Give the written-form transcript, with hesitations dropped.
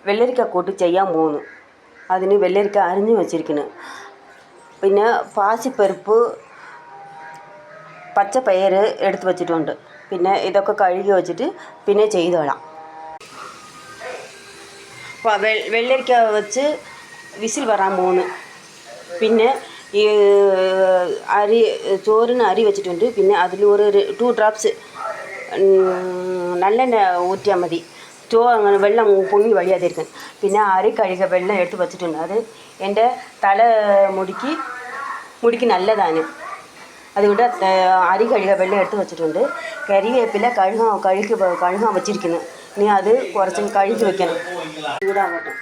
വെള്ളരിക്ക കൂട്ട് ചെയ്യാൻ പോകുന്നു. അതിന് വെള്ളരിക്ക അരിഞ്ഞു വെച്ചിരിക്കുന്നു. പിന്നെ പാസിപ്പരിപ്പ്, പച്ചപ്പയർ എടുത്ത് വെച്ചിട്ടുണ്ട്. പിന്നെ ഇതൊക്കെ കഴുകി വെച്ചിട്ട് പിന്നെ ചെയ്തോളാം. വെള്ളരിക്ക വെച്ച് വിസിൽ വരാൻ പോകുന്നു. പിന്നെ ഈ ചോറിന് അരി വെച്ചിട്ടുണ്ട്. പിന്നെ അതിൽ ഒരു 2 ഡ്രോപ്സ് നല്ലെണ്ണ ഊറ്റിയാൽ മതി. അങ്ങനെ വെള്ളം പൊങ്ങി വഴിയാതിരിക്കും. പിന്നെ അരി കഴുകിയ വെള്ളം എടുത്ത് വെച്ചിട്ടുണ്ട്. അത് എൻ്റെ മുടിക്ക് നല്ലതാണ്. അതുകൊണ്ട് അരി കഴുകിയ വെള്ളം എടുത്ത് വെച്ചിട്ടുണ്ട്. കരിവേപ്പില കഴുകാൻ വെച്ചിരിക്കുന്നു. ഇനി അത് കുറച്ച് കഴുകി വെക്കണം. ചൂടാകട്ടെ.